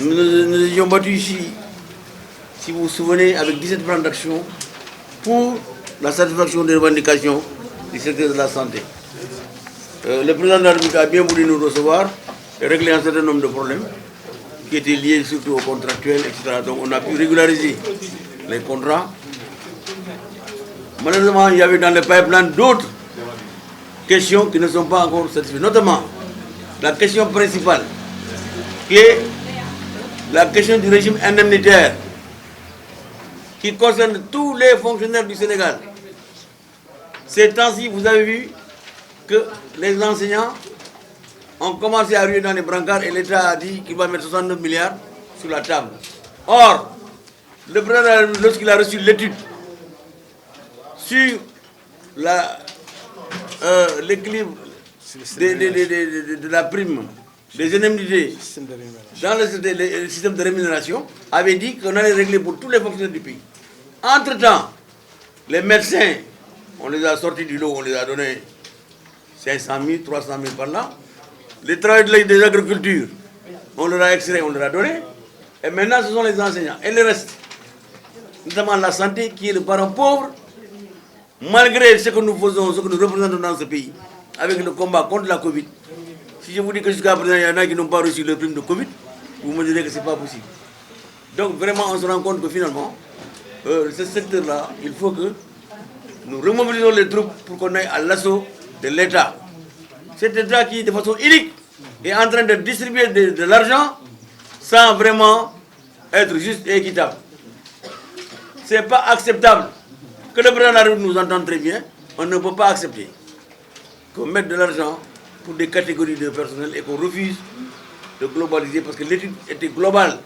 Nous étions battus ici, si vous vous souvenez, avec 17 plans d'action pour la satisfaction des revendications du secteur de la santé. Le président de la République a bien voulu nous recevoir et régler un certain nombre de problèmes qui étaient liés surtout aux contractuels, etc. Donc on a pu régulariser les contrats. Malheureusement, il y avait dans le pipeline d'autres questions qui ne sont pas encore satisfaites, notamment la question principale, qui est la question du régime indemnitaire, qui concerne tous les fonctionnaires du Sénégal. Ces temps-ci, vous avez vu que les enseignants ont commencé à ruer dans les brancards et l'État a dit qu'il va mettre 69 milliards sur la table. Or, le président, lorsqu'il a reçu l'étude sur l'équilibre de la prime, des indemnités dans le système de rémunération, avait dit qu'on allait régler pour tous les fonctionnaires du pays. Entre-temps, les médecins, on les a sortis du lot, on les a donné 500 000, 300 000 par là. Les travailleurs des agricultures, on leur a extrait, on leur a donné. Et maintenant, ce sont les enseignants. Et le reste, notamment la santé, qui est le parent pauvre, malgré ce que nous faisons, ce que nous représentons dans ce pays, avec le combat contre la Covid. Si je vous dis que jusqu'à présent, il y en a qui n'ont pas reçu le prime de Covid, vous me direz que ce n'est pas possible. Donc vraiment, on se rend compte que finalement, ce secteur-là, il faut que nous remobilisons les troupes pour qu'on aille à l'assaut de l'État. Cet État qui, de façon unique, est en train de distribuer de l'argent sans vraiment être juste et équitable. Ce n'est pas acceptable. Que le président de la République nous entende très bien, on ne peut pas accepter qu'on mette de l'argent pour des catégories de personnel et qu'on refuse de globaliser parce que l'étude était globale.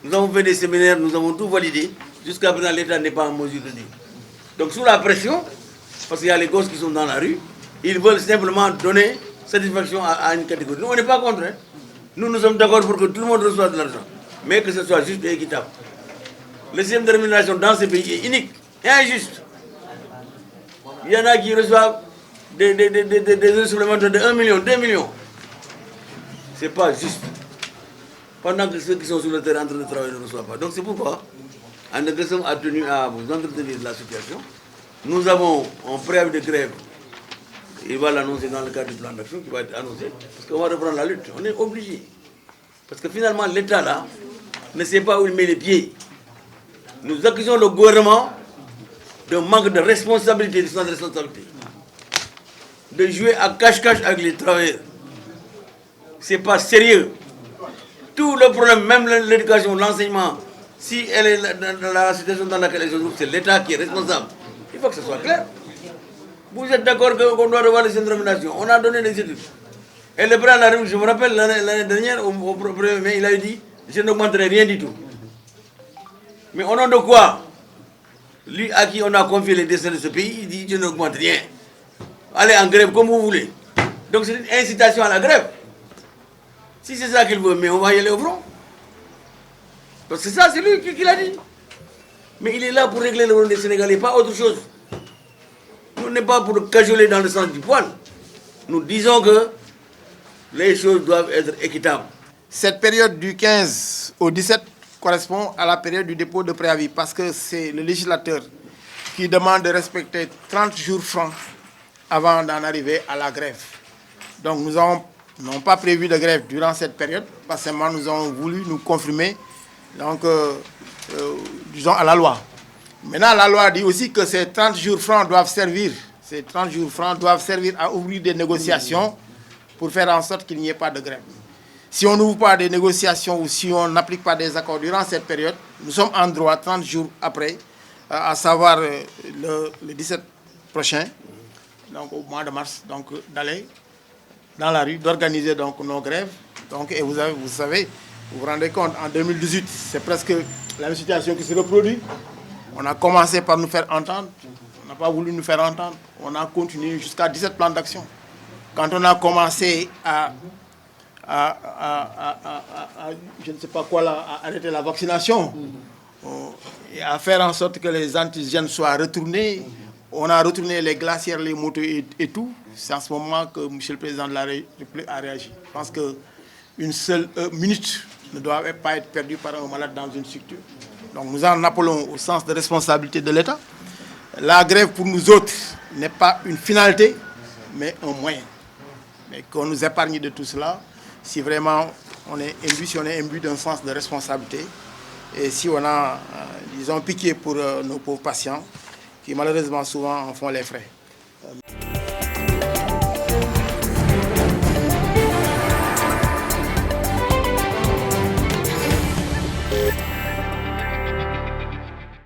Nous avons fait des séminaires, nous avons tout validé. Jusqu'à présent, l'État n'est pas en mesure de dire. Donc sous la pression, parce qu'il y a les gosses qui sont dans la rue, ils veulent simplement donner satisfaction à une catégorie. Nous, on n'est pas contre. Hein. Nous sommes d'accord pour que tout le monde reçoive de l'argent, mais que ce soit juste et équitable. Le système de rémunération dans ce pays est unique et injuste. Il y en a qui reçoivent des heures supplémentaires de 1 million, 2 millions. Ce n'est pas juste. Pendant que ceux qui sont sur le terrain en train de travailler ne reçoivent pas. Donc c'est pourquoi Andegesem a tenu à vous entretenir de la situation. Nous avons un préavis de grève. Il va l'annoncer dans le cadre du plan d'action qui va être annoncé. Parce qu'on va reprendre la lutte. On est obligé. Parce que finalement, l'État là ne sait pas où il met les pieds. Nous accusons le gouvernement d'un manque de responsabilité, de sens de responsabilité. De jouer à cache-cache avec les travailleurs. Ce n'est pas sérieux. Tout le problème, même l'éducation, l'enseignement, si elle est dans la situation dans laquelle elle se trouve, c'est l'État qui est responsable. Il faut que ce soit clair. Vous êtes d'accord qu'on doit revoir les déterminations. On a donné des études. Et le président de la République, je me rappelle, l'année dernière, au 1er mai, il a dit « je n'augmenterai rien du tout ». Mais au nom de quoi? Lui à qui on a confié les destins de ce pays, il dit « je n'augmente rien ». Allez en grève comme vous voulez. Donc c'est une incitation à la grève. Si c'est ça qu'il veut, mais on va y aller au front. Parce que ça, c'est lui qui l'a dit. Mais il est là pour régler le problème des Sénégalais, pas autre chose. Nous n'est pas pour cajoler dans le sens du poil. Nous disons que les choses doivent être équitables. Cette période du 15 au 17 correspond à la période du dépôt de préavis parce que c'est le législateur qui demande de respecter 30 jours francs avant d'en arriver à la grève. Donc nous n'avons pas prévu de grève durant cette période parce que nous avons voulu nous confirmer donc, disons à la loi. Maintenant, la loi dit aussi que ces 30 jours francs doivent servir, à ouvrir des négociations pour faire en sorte qu'il n'y ait pas de grève. Si on n'ouvre pas des négociations ou si on n'applique pas des accords durant cette période, nous sommes en droit, 30 jours après, à savoir le 17 prochain, donc au mois de mars, donc d'aller dans la rue, d'organiser donc nos grèves. Donc, et vous savez, vous vous rendez compte, en 2018, c'est presque la même situation qui se reproduit. On a commencé par nous faire entendre, on n'a pas voulu nous faire entendre, on a continué jusqu'à 17 plans d'action. Quand on a commencé à je ne sais pas quoi, là, à arrêter la vaccination, et à faire en sorte que les antigènes soient retournés, on a retourné les glacières, les motos et tout. C'est en ce moment que M. le Président de la République a réagi. Je pense qu'une seule minute ne doivent pas être perdus par un malade dans une structure. Donc nous en appelons au sens de responsabilité de l'État. La grève pour nous autres n'est pas une finalité, mais un moyen. Mais qu'on nous épargne de tout cela, si vraiment on est imbu d'un sens de responsabilité, et si on a, disons, pitié pour nos pauvres patients, qui malheureusement souvent en font les frais.